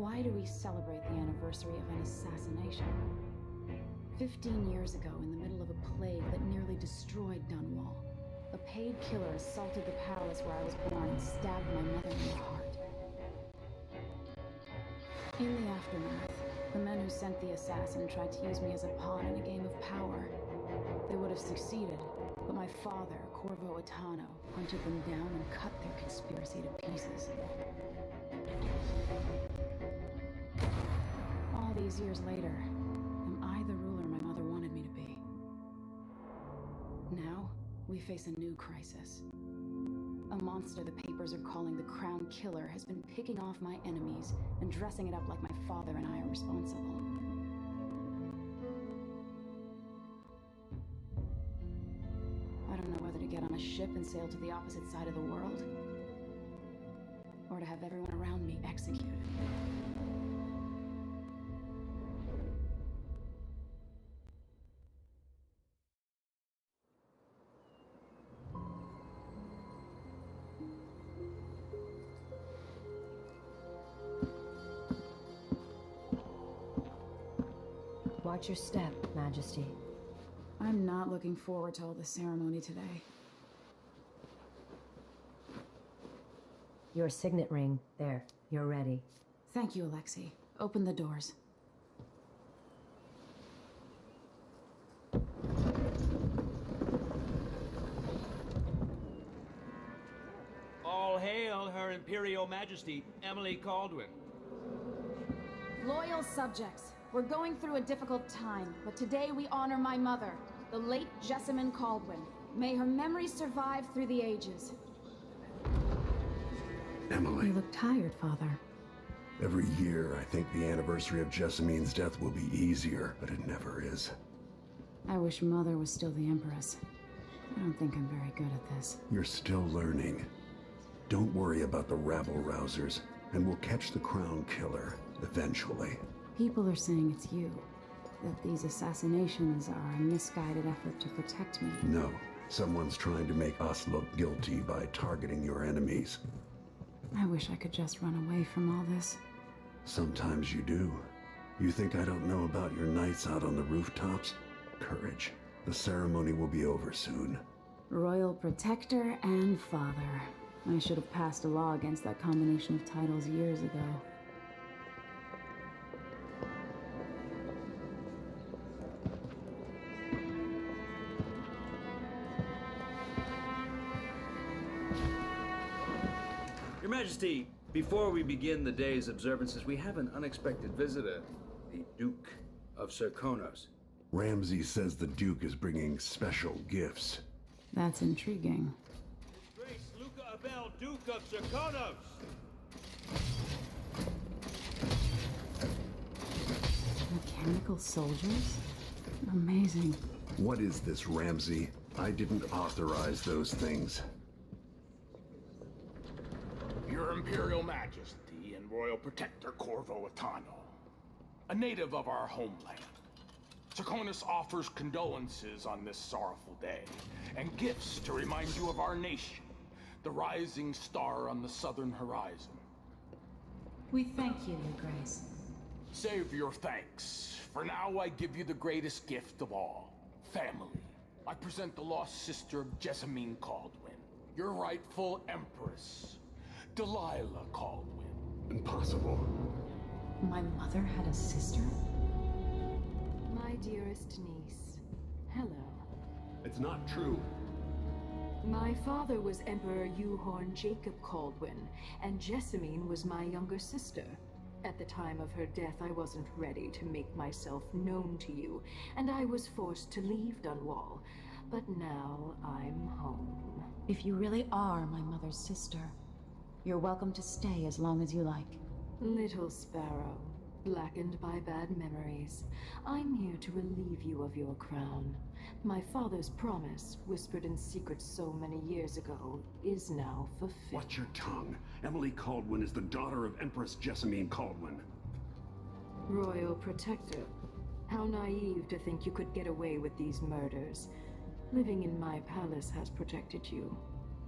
Why do we celebrate the anniversary of an assassination? 15 years ago, in the middle of a plague that nearly destroyed Dunwall, a paid killer assaulted the palace where I was born and stabbed my mother in the heart. In the aftermath, the men who sent the assassin tried to use me as a pawn in a game of power. They would have succeeded, but my father, Corvo Attano, hunted them down and cut their conspiracy to pieces. All these years later, am I the ruler my mother wanted me to be? Now, we face a new crisis. A monster the papers are calling the Crown Killer has been picking off my enemies and dressing it up like my father and I are responsible. I don't know whether to get on a ship and sail to the opposite side of the world, or to have everyone around me executed. Watch your step, Majesty. I'm not looking forward to all the ceremony today. Your signet ring. There, you're ready. Thank you, Alexei. Open the doors. All hail Her Imperial Majesty, Emily Caldwin. Loyal subjects, we're going through a difficult time, but today we honor my mother, the late Jessamine Caldwin. May her memory survive through the ages. Emily. You look tired, Father. Every year, I think the anniversary of Jessamine's death will be easier, but it never is. I wish Mother was still the Empress. I don't think I'm very good at this. You're still learning. Don't worry about the rabble-rousers, and we'll catch the Crown Killer, eventually. People are saying it's you. That these assassinations are a misguided effort to protect me. No. Someone's trying to make us look guilty by targeting your enemies. I wish I could just run away from all this. Sometimes you do. You think I don't know about your nights out on the rooftops? Courage. The ceremony will be over soon. Royal Protector and Father. I should have passed a law against that combination of titles years ago. Your Majesty, before we begin the day's observances, we have an unexpected visitor, the Duke of Serkonos. Ramsay says the Duke is bringing special gifts. That's intriguing. His Grace Luca Abel, Duke of Serkonos! Mechanical soldiers? Amazing. What is this, Ramsay? I didn't authorize those things. Your Imperial Majesty and Royal Protector Corvo Attano, a native of our homeland. Serkonos offers condolences on this sorrowful day, and gifts to remind you of our nation, the rising star on the southern horizon. We thank you, Your Grace. Save your thanks. For now, I give you the greatest gift of all, family. I present the lost sister of Jessamine Caldwin, your rightful Empress, Delilah Caldwin. Impossible. My mother had a sister? My dearest niece, hello. It's not true. My father was Emperor Yuhorn Jacob Caldwin, and Jessamine was my younger sister. At the time of her death, I wasn't ready to make myself known to you, and I was forced to leave Dunwall. But now I'm home. If you really are my mother's sister, you're welcome to stay as long as you like. Little sparrow, blackened by bad memories, I'm here to relieve you of your crown. My father's promise, whispered in secret so many years ago, is now fulfilled. Watch your tongue. Emily Caldwin is the daughter of Empress Jessamine Caldwin. Royal Protector, how naive to think you could get away with these murders. Living in my palace has protected you,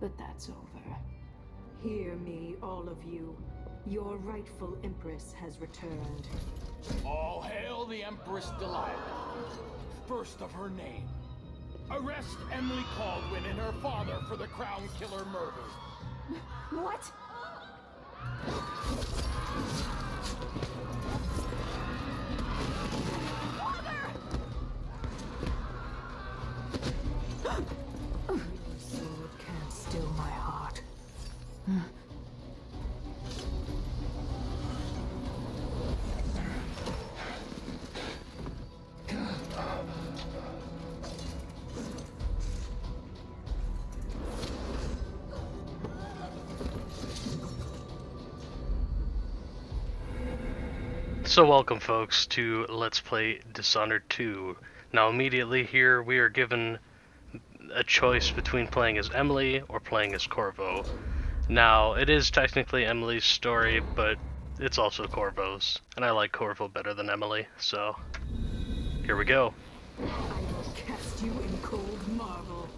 but that's over. Hear me, all of you. Your rightful Empress has returned. All hail the Empress Delilah, first of her name. Arrest Emily Caldwin and her father for the Crown Killer murder. What? Your sword can't still my heart. So welcome folks to Let's Play Dishonored 2. Now immediately here we are given a choice between playing as Emily or playing as Corvo. Now it is technically Emily's story, but it's also Corvo's, and I like Corvo better than Emily, so here we go. I will cast you in cold marble.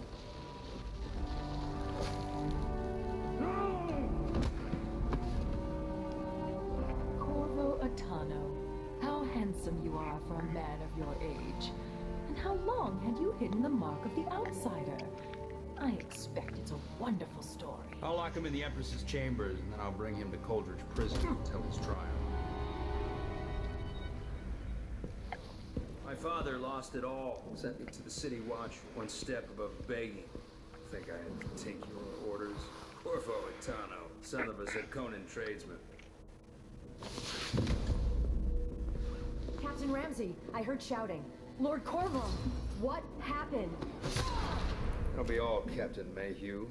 Corvo Atano, how handsome you are for a man of your age. And how long had you hidden the mark of the outsider? I expect it's a wonderful story. I'll lock him in the Empress's chambers, and then I'll bring him to Coldridge Prison until his trial. My father lost it all. Sent me to the City Watch, one step above begging. Think I had to take your orders? Corvo Atano, son of a Zakonan tradesman. Captain Ramsey, I heard shouting. Lord Corvo, what happened? It'll be all Captain Mayhew.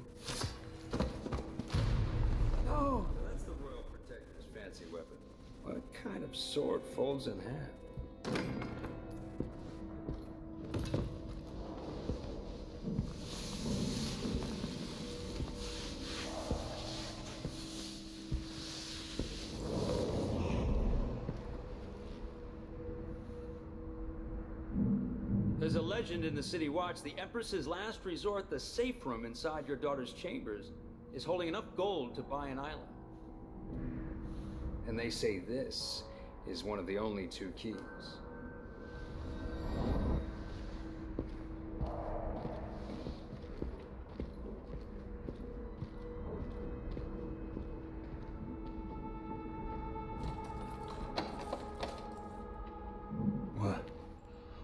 Oh, that's the Royal Protector's fancy weapon. What kind of sword folds in half? There's a legend in the City Watch. The Empress's last resort, the safe room inside your daughter's chambers, is holding enough gold to buy an island. And they say this is one of the only two keys.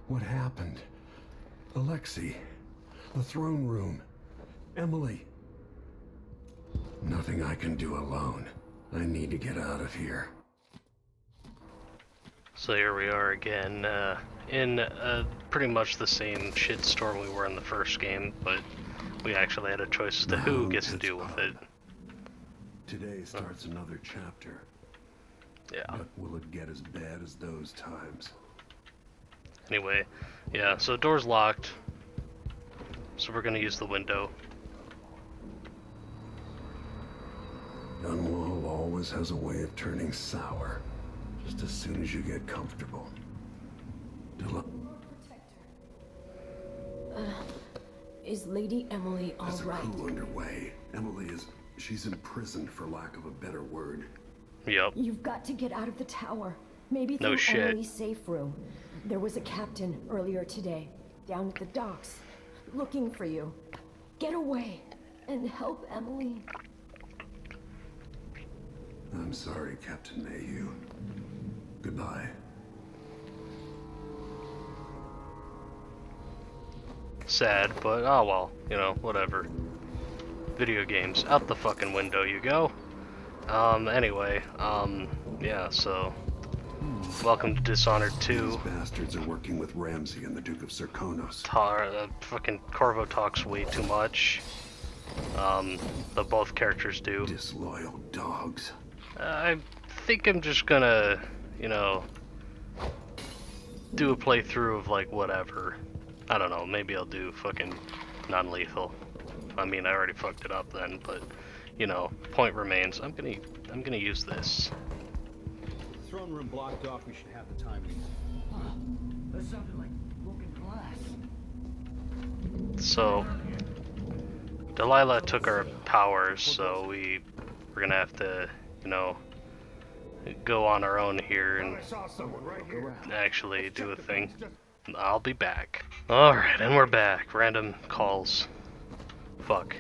What happened? Alexei, the throne room, Emily. Nothing I can do alone. I need to get out of here. So here we are again, in pretty much the same shitstorm we were in the first game, but we actually had a choice as to who gets to deal with it. Today starts another chapter. Yeah. But will it get as bad as those times? Anyway, yeah, so door's locked, so we're gonna use the window. Dunwall always has a way of turning sour, just as soon as you get comfortable. Is Lady Emily all There's a right? coup underway. She's imprisoned for lack of a better word. Yep. You've got to get out of the tower. Maybe No through shit. Emily's safe room. There was a captain earlier today, down at the docks, looking for you. Get away and help Emily. I'm sorry, Captain Mayhew. Goodbye. Sad, but oh well, you know, whatever. Video games, out the fucking window you go. Anyway, yeah, so welcome to Dishonored 2. These bastards are working with Ramsey and the Duke of Serkonos. Fucking Corvo talks way too much. But both characters do. Disloyal dogs. I think I'm just gonna, you know, do a playthrough of like whatever. I don't know, maybe I'll do fucking non-lethal. I mean, I already fucked it up then, but you know, point remains. I'm gonna use this. Throne room blocked off. We should have the time. That sounded like broken glass. So Delilah took our powers, so we're gonna have to, you know, go on our own here and I saw someone right here. actually do a thing. I'll be back. Alright, and we're back. Random calls. Fuck.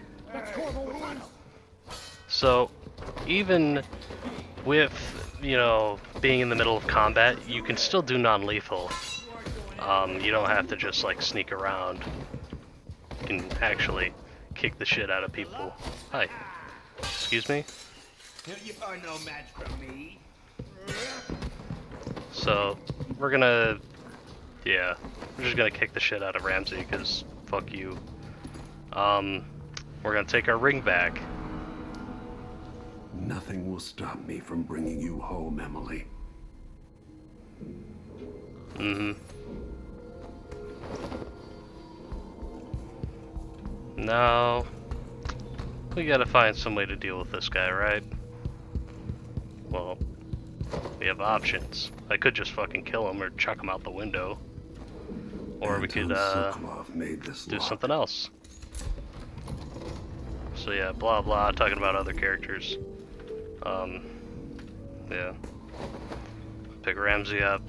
So, even with, you know, being in the middle of combat, you can still do non-lethal. You don't have to just, like, sneak around. You can actually kick the shit out of people. Hi. Excuse me? You are no match for me. So, we're gonna... Yeah, we're just gonna kick the shit out of Ramsey, because fuck you. We're gonna take our ring back. Nothing will stop me from bringing you home, Emily. Mm-hmm. Now, we gotta find some way to deal with this guy, right? Well, we have options. I could just fucking kill him or chuck him out the window. Or we could, do something else. So yeah, blah blah, talking about other characters. Yeah. Pick Ramsey up.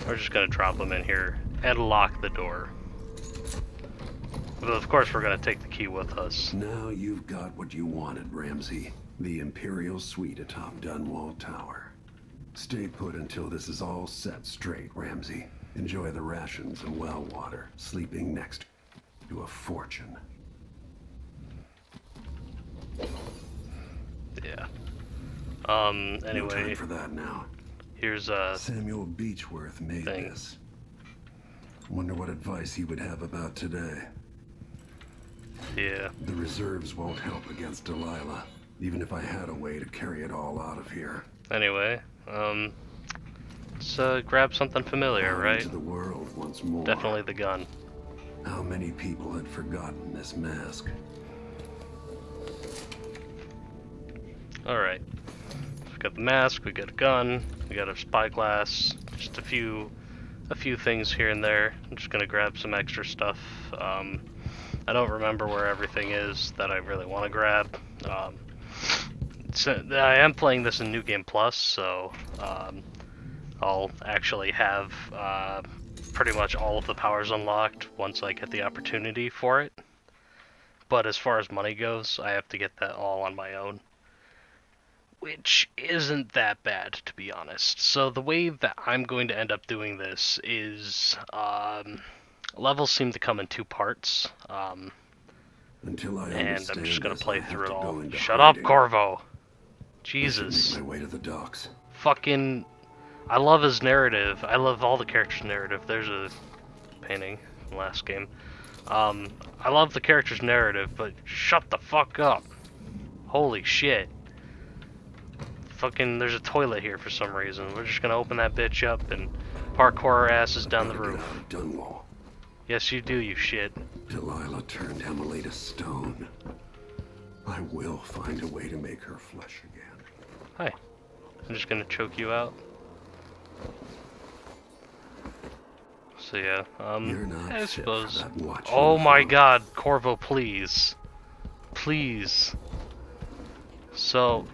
We're just gonna drop him in here and lock the door. But of course we're gonna take the key with us. Now you've got what you wanted, Ramsey. The Imperial Suite atop Dunwall Tower. Stay put until this is all set straight, Ramsey. Enjoy the rations and well water, sleeping next to a fortune. Yeah. No Anyway. time for that now. Here's Samuel Beechworth made thing. this. Wonder what advice he would have about today. Yeah. The reserves won't help against Delilah, even if I had a way to carry it all out of here. Anyway, let's grab something familiar, Out right? into the world once more. Definitely the gun. How many people had forgotten this mask? Alright. We got the mask, we got a gun, we got a spyglass, just a few things here and there. I'm just gonna grab some extra stuff. I don't remember where everything is that I really want to grab. So I am playing this in New Game Plus, so I'll actually have pretty much all of the powers unlocked once I get the opportunity for it. But as far as money goes, I have to get that all on my own. Which isn't that bad, to be honest. So the way that I'm going to end up doing this is, levels seem to come in two parts, Until I and understand I'm just gonna this, play I have through it to all. go into Shut up, hiding. Corvo! I should Jesus. make my way to the docks. Fucking... I love his narrative. I love all the characters' narrative. There's a painting from the last game. I love the character's narrative, but shut the fuck up. Holy shit. Fucking, there's a toilet here for some reason. We're just gonna open that bitch up and parkour our asses down the Gotta roof. get out of Dunwall. Yes, you do, you shit. Delilah turned Emily to stone. I will find a way to make her flesh again. Hi. I'm just gonna choke you out. So yeah, You're not I fit suppose. for that watch Oh my uniform. god, Corvo, please. Please. So,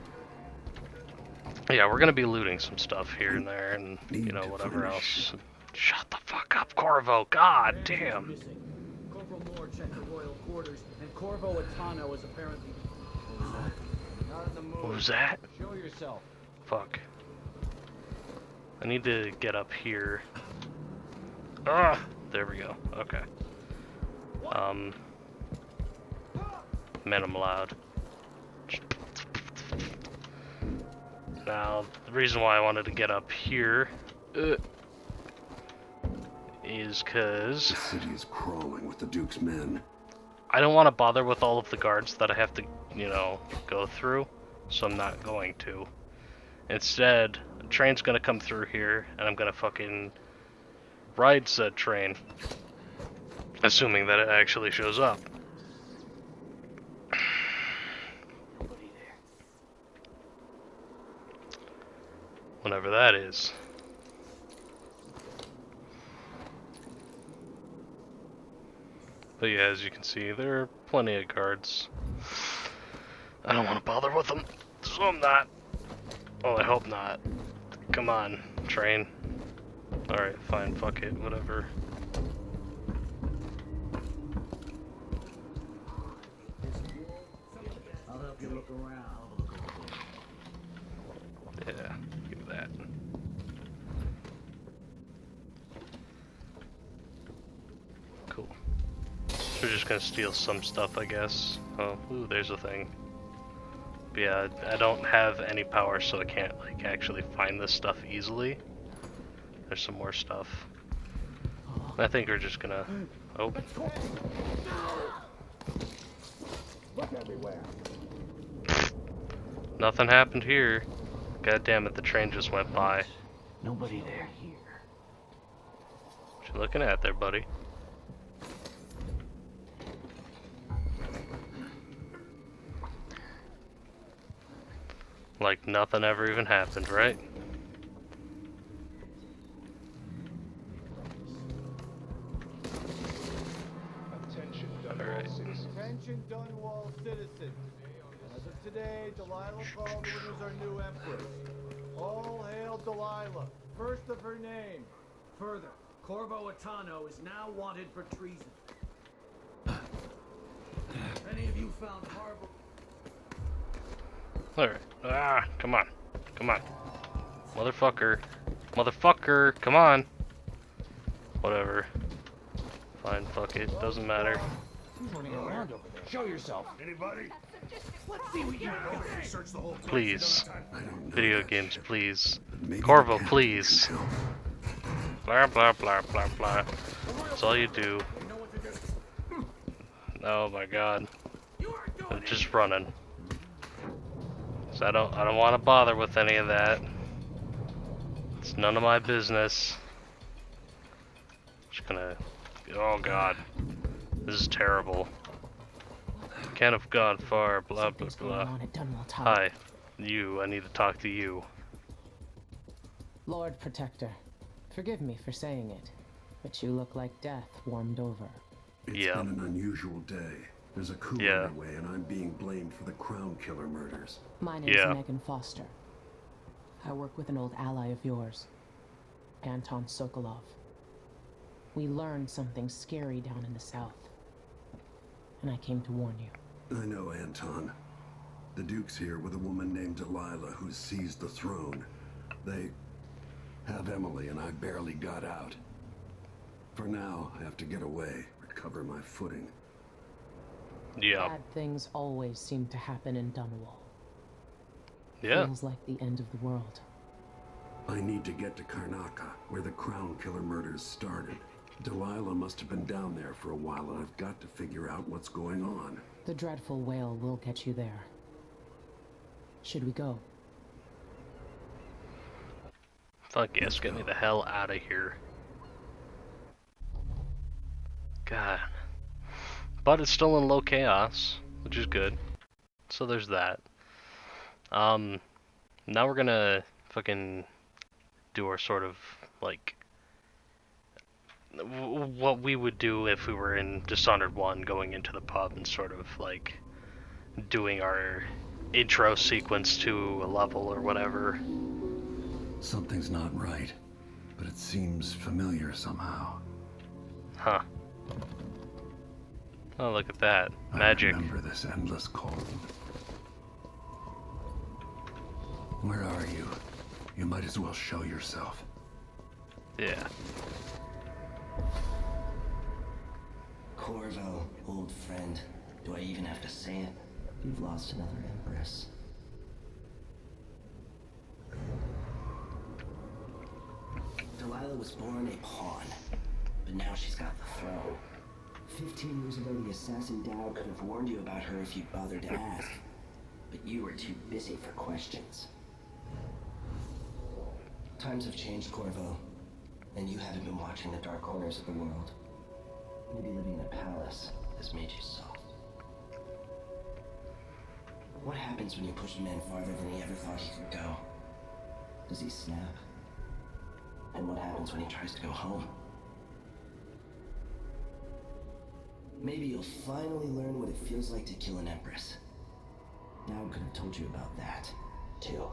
yeah, we're gonna be looting some stuff here and there, and you know, whatever else. Shut the fuck up, Corvo. God damn. Missing. Corporal Moore checked the royal quarters, and Corvo Atano is apparently not in the mood. What was that? Show yourself. Fuck. I need to get up here. Ah, there we go. Okay. Man, I'm loud. Now, the reason why I wanted to get up here is because The city is crawling with the Duke's men. I don't want to bother with all of the guards that I have to, you know, go through, so I'm not going to. Instead, a train's gonna come through here, and I'm gonna fucking ride said train. Assuming that it actually shows up. Whenever that is. But yeah, as you can see, there are plenty of guards. I don't want to bother with them, so I'm not. Oh, I hope not. Come on, train. Alright, fine, fuck it, whatever. I'll help you look around. Yeah, give me that. Cool. We're just gonna steal some stuff, I guess. Oh, ooh, there's a thing. But yeah, I don't have any power, so I can't, like, actually find this stuff easily. There's some more stuff. I think we're just gonna... Oh. Look everywhere. Nothing happened here. God damn it, the train just went by. Nobody there. What you looking at there, buddy? Like nothing ever even happened, right? Alright. Attention Dunwall citizens. As of today, Delilah Baldwin is our new empress. All hail Delilah, first of her name. Further, Corvo Atano is now wanted for treason. Any of you found horrible... Alright. Ah, come on. Come on. Motherfucker. Motherfucker, come on. Whatever. Fine, fuck it. Doesn't matter. Show yourself. Anybody? Let's see what you know. Search the whole place. Please. I don't know Video that games, shit, please. but maybe Corvo, the captain please. can help. Blah, blah, blah, blah, blah. That's all you do. Oh my god. I'm just running. So I don't want to bother with any of that. It's none of my business. Just gonna... Oh god. This is terrible. Can't have gone far, blah blah Something's going blah. on at Dunwall Tower. Hi. You, I need to talk to you. Lord Protector, forgive me for saying it, but you look like death warmed over. It's Yeah. been an unusual day. There's a coup Yeah. underway, and I'm being blamed for the Crown Killer murders. My name's Yeah. Megan Foster. I work with an old ally of yours, Anton Sokolov. We learned something scary down in the south, and I came to warn you. I know, Anton. The Duke's here with a woman named Delilah who's seized the throne. They have Emily, and I barely got out. For now, I have to get away, recover my footing. Yeah. Bad things always seem to happen in Dunwall. Yeah. Feels like the end of the world. I need to get to Karnaka, where the Crown Killer murders started. Delilah must have been down there for a while, and I've got to figure out what's going on. The dreadful whale will get you there. Should we go? Fuck yes, get me the hell out of here. God. But it's still in low chaos, which is good. So there's that. Now we're gonna fucking do our sort of, like, what we would do if we were in Dishonored 1, going into the pub and sort of, like, doing our intro sequence to a level or whatever. Something's not right, but it seems familiar somehow. Huh. Oh, look at that. Magic. I remember this endless cold. Where are you? You might as well show yourself. Yeah. Corvo, old friend. Do I even have to say it? You've lost another empress. Delilah was born a pawn, but now she's got the throne. 15 years ago, the assassin Dowd could have warned you about her if you'd bothered to ask. But you were too busy for questions. Times have changed, Corvo. And you haven't been watching the dark corners of the world. Maybe living in a palace has made you soft. What happens when you push a man farther than he ever thought he could go? Does he snap? And what happens when he tries to go home? Maybe you'll finally learn what it feels like to kill an empress. Now I could have told you about that, too.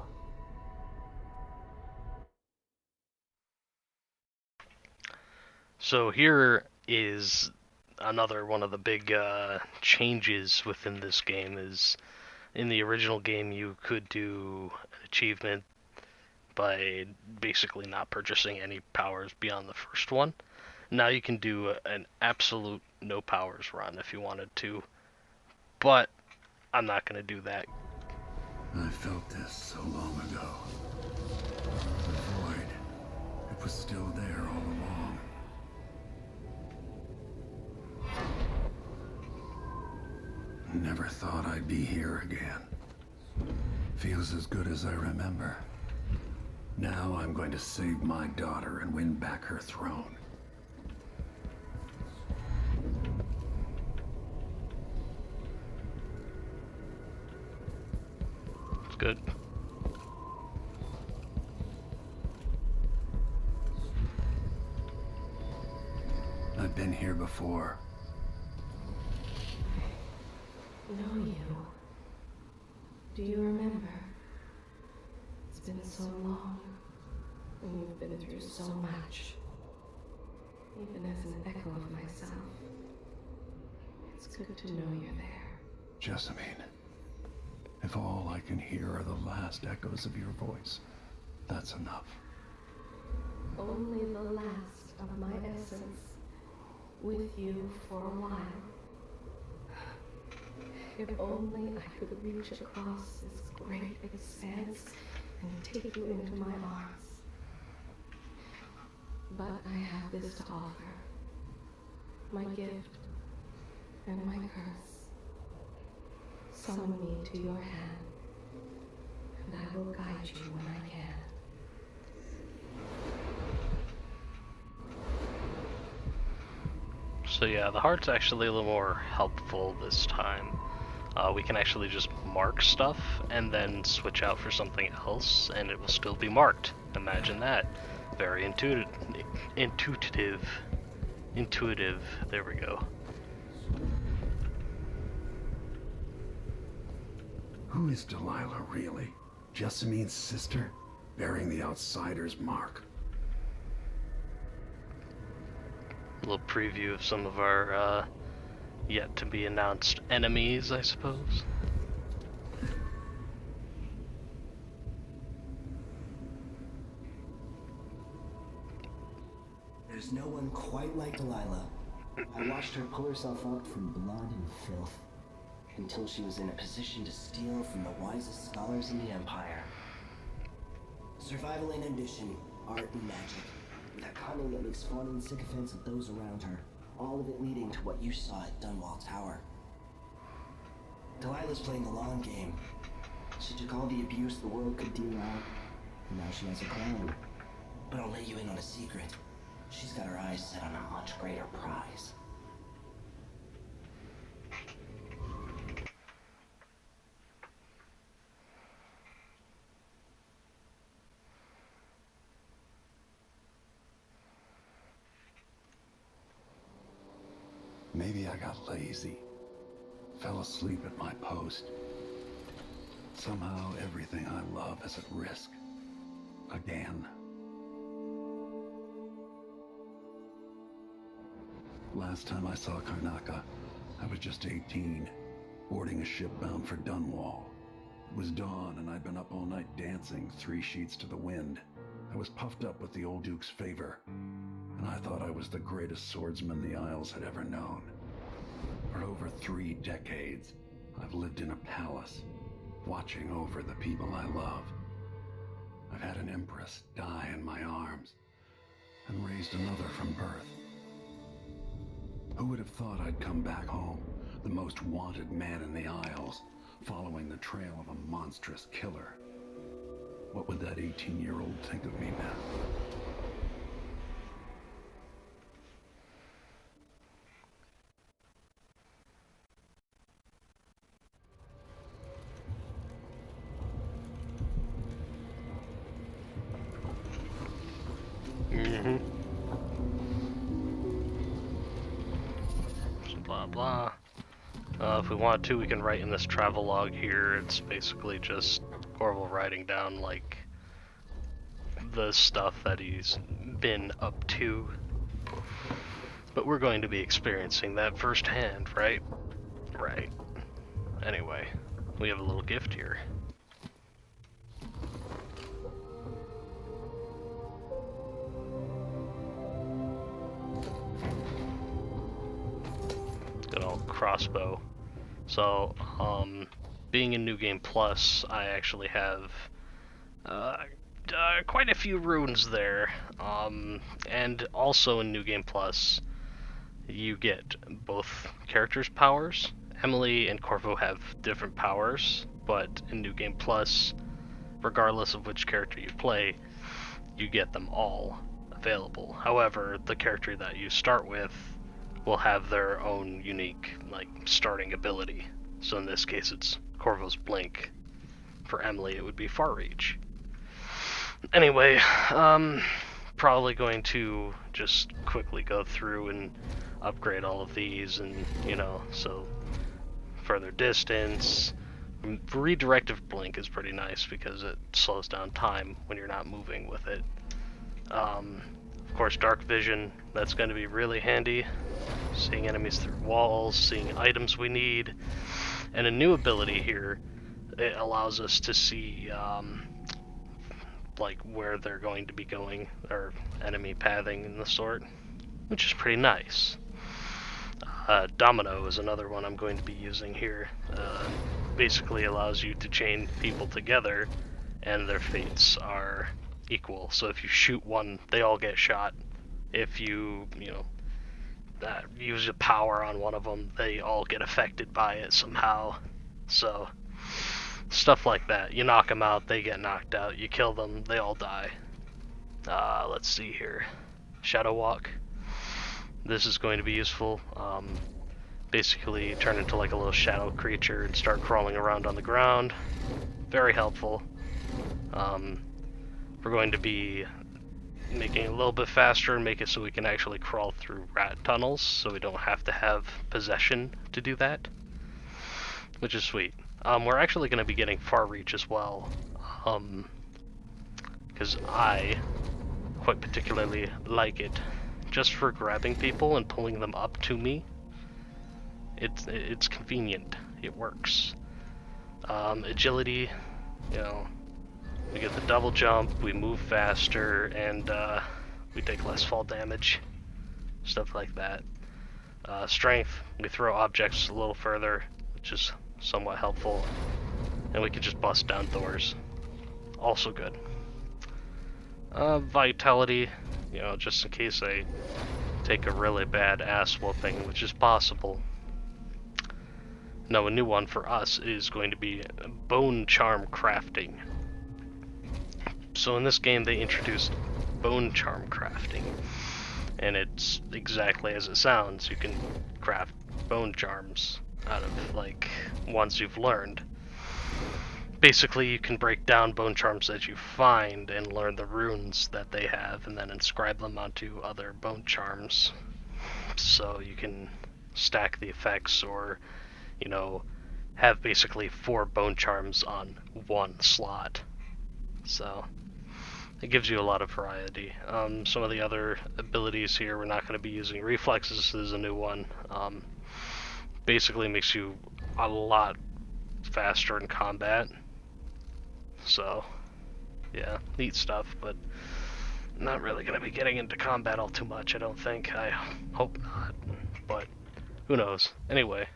So here is another one of the big changes within this game. Is in the original game you could do an achievement by basically not purchasing any powers beyond the first one. Now you can do an absolute no powers run if you wanted to, but I'm not going to do that. I felt this so long ago. The void, it was still there all along. Never thought I'd be here again. Feels as good as I remember. Now I'm going to save my daughter and win back her throne. It's good. I've been here before. Know you. Do you remember? It's been so long, and you've been through so much. Even as an echo of myself, it's good to know you're there. Jessamine, if all I can hear are the last echoes of your voice, that's enough. Only the last of my essence, with you for a while. If only I could reach across this great expanse and take you into my arms. But I have this to offer. My gift and my curse. Summon me to your hand, and I will guide you when I can. So yeah, the heart's actually a little more helpful this time. We can actually just mark stuff and then switch out for something else, and it will still be marked. Imagine that. Very intuitive. There we go. Who is Delilah really? Jessamine's sister? Bearing the outsider's mark. A little preview of some of our yet to be announced enemies, I suppose. There's no one quite like Delilah. I watched her pull herself up from blood and filth until she was in a position to steal from the wisest scholars in the Empire. Survival and ambition, art and magic, with a cunning that makes fawning sycophants of those around her, all of it leading to what you saw at Dunwall Tower. Delilah's playing the long game. She took all the abuse the world could deal out, and now she has a crown. But I'll let you in on a secret. She's got her eyes set on a much greater prize. Maybe I got lazy. Fell asleep at my post. Somehow everything I love is at risk. Again. Last time I saw Karnaca, I was just 18, boarding a ship bound for Dunwall. It was dawn and I'd been up all night dancing 3 sheets to the wind. I was puffed up with the old Duke's favor, and I thought I was the greatest swordsman the Isles had ever known. For over 3 decades, I've lived in a palace, watching over the people I love. I've had an empress die in my arms, and raised another from birth. Who would have thought I'd come back home, the most wanted man in the Isles, following the trail of a monstrous killer? What would that 18-year-old think of me now? So blah blah. If we want to, we can write in this travel log here. It's basically just Corval writing down like the stuff that he's been up to. But we're going to be experiencing that firsthand, right? Right. Anyway, we have a little gift here. Good old crossbow. So, being in New Game Plus, I actually have quite a few runes there. And also in New Game Plus, you get both characters' powers. Emily and Corvo have different powers, but in New Game Plus, regardless of which character you play, you get them all available. However, the character that you start with will have their own unique, like, starting ability. So in this case, it's Corvo's Blink. For Emily, it would be Far Reach. Anyway, probably going to just quickly go through and upgrade all of these, and, you know, so further distance. Redirective Blink is pretty nice because it slows down time when you're not moving with it. Of course, Dark Vision, that's going to be really handy. Seeing enemies through walls, seeing items we need. And a new ability here, it allows us to see like where they're going to be going, or enemy pathing and the sort, which is pretty nice. Domino is another one I'm going to be using here. Basically allows you to chain people together and their fates are equal. So if you shoot one, they all get shot. If you use a power on one of them, they all get affected by it somehow. So stuff like that. You knock them out, they get knocked out. You kill them, they all die. Let's see here. Shadow Walk. This is going to be useful. Basically turn into like a little shadow creature and start crawling around on the ground. Very helpful. We're going to be making it a little bit faster and make it so we can actually crawl through rat tunnels, so we don't have to have possession to do that, which is sweet. We're actually going to be getting Far Reach as well, because I quite particularly like it, just for grabbing people and pulling them up to me. It's convenient. It works. Agility, you know, we get the double jump, we move faster, and we take less fall damage. Stuff like that. Strength, we throw objects a little further, which is somewhat helpful. And we can just bust down doors. Also good. Vitality, you know, just in case I take a really bad ass whooping, which is possible. Now, a new one for us is going to be bone charm crafting. So in this game they introduced bone charm crafting, and it's exactly as it sounds. You can craft bone charms out of, like, ones you've learned. Basically, you can break down bone charms that you find and learn the runes that they have, and then inscribe them onto other bone charms. So you can stack the effects, or, you know, have basically 4 bone charms on one slot. So it gives you a lot of variety. Some of the other abilities here, we're not going to be using. Reflexes is a new one. Basically makes you a lot faster in combat. So, yeah, neat stuff, but not really going to be getting into combat all too much, I don't think. I hope not, but who knows. Anyway,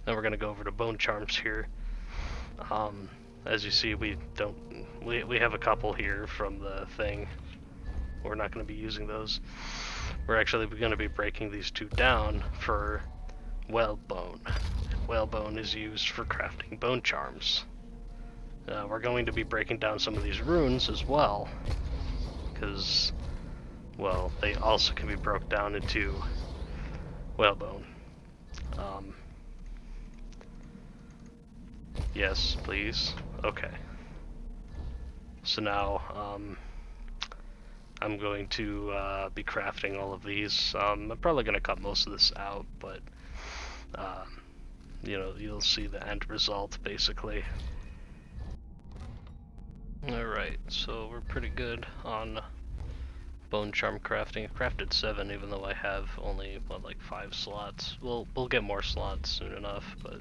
then we're going to go over to bone charms here. As you see, we have a couple here from the thing. We're not going to be using those. We're actually going to be breaking these 2 down for whalebone. Whalebone is used for crafting bone charms. We're going to be breaking down some of these runes as well, because, well, they also can be broke down into whalebone. Yes, please. Okay. So now, I'm going to be crafting all of these. I'm probably going to cut most of this out, but, you know, you'll see the end result, basically. Alright, so we're pretty good on bone charm crafting. I crafted 7, even though I have only what, like 5 slots. We'll get more slots soon enough, but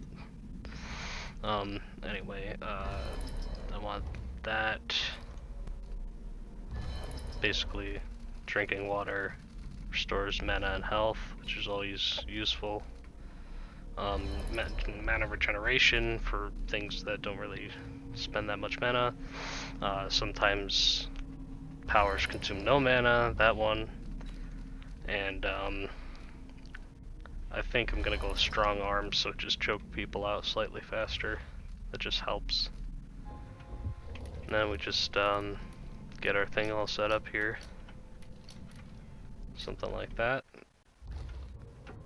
anyway, I want that. Basically, drinking water restores mana and health, which is always useful. Mana regeneration for things that don't really spend that much mana. Sometimes powers consume no mana, that one. And I think I'm gonna go with strong arms, so just choke people out slightly faster. That just helps. And then we just get our thing all set up here. Something like that.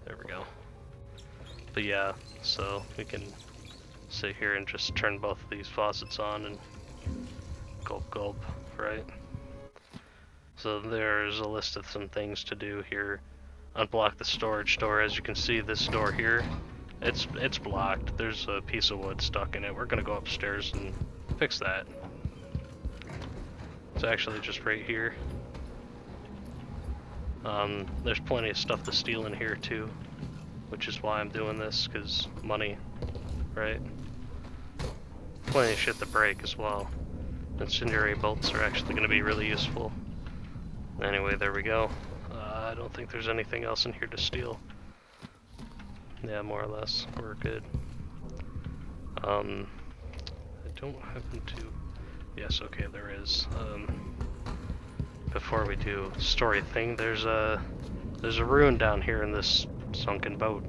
There we go. But yeah, so we can sit here and just turn both of these faucets on and gulp gulp, right? So there's a list of some things to do here. Unblock the storage door. As you can see, this door here, it's blocked. There's a piece of wood stuck in it. We're gonna go upstairs and fix that. It's actually just right here. There's plenty of stuff to steal in here too, which is why I'm doing this, because money, right? Plenty of shit to break as well. Incendiary bolts are actually going to be really useful. Anyway, there we go. I don't think there's anything else in here to steal. Yeah, more or less, we're good. I don't happen to... Yes, okay, there is. Before we do story thing, there's a rune down here in this sunken boat.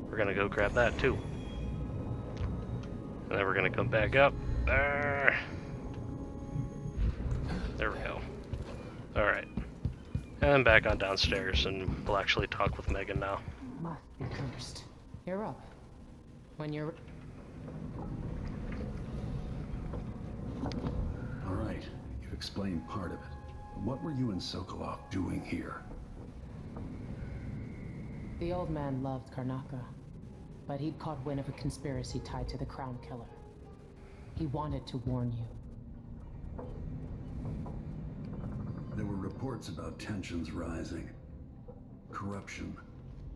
We're gonna go grab that too. And then we're gonna come back up. There we go. Alright. And back on downstairs, and we'll actually talk with Megan now. Must be cursed. You're up. When you're... Alright, you've explained part of it. What were you and Sokolov doing here? The old man loved Karnaka, but he'd caught wind of a conspiracy tied to the Crown Killer. He wanted to warn you. There were reports about tensions rising. Corruption,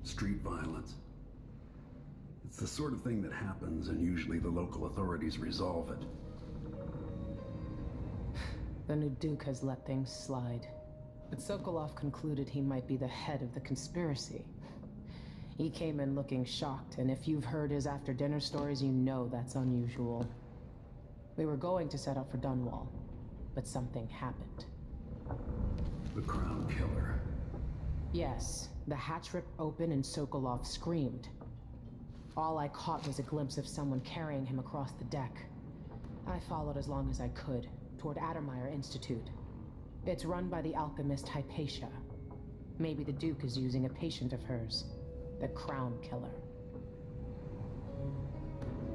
street violence. It's the sort of thing that happens, and usually the local authorities resolve it. The new Duke has let things slide, but Sokolov concluded he might be the head of the conspiracy. He came in looking shocked, and if you've heard his after-dinner stories, you know that's unusual. We were going to set out for Dunwall, but something happened. The Crown Killer. Yes, the hatch ripped open and Sokolov screamed. All I caught was a glimpse of someone carrying him across the deck. I followed as long as I could, toward Addermeyer Institute. It's run by the alchemist Hypatia. Maybe the Duke is using a patient of hers, the Crown Killer.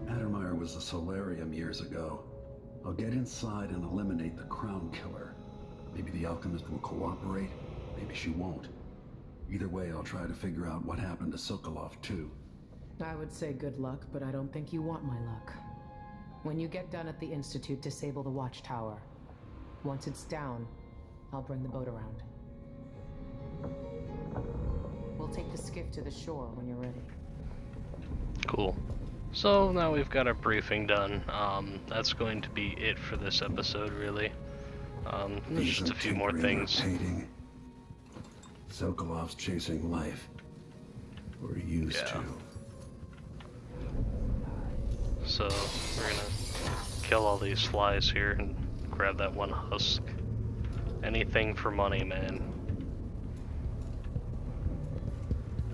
Addermeyer was a solarium years ago. I'll get inside and eliminate the Crown Killer. Maybe the alchemist will cooperate, maybe she won't. Either way, I'll try to figure out what happened to Sokolov too. I would say good luck, but I don't think you want my luck. When you get done at the Institute, disable the watchtower. Once it's down, I'll bring the boat around. We'll take the skiff to the shore when you're ready. Cool. So now we've got our briefing done. That's going to be it for this episode, really. There's just a few more things. Sokolov's chasing life. Or used to. So we're gonna kill all these flies here and grab that one husk. Anything for money, man.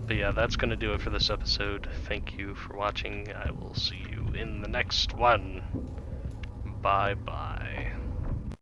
But yeah, that's gonna do it for this episode. Thank you for watching. I will see you in the next one. Bye bye.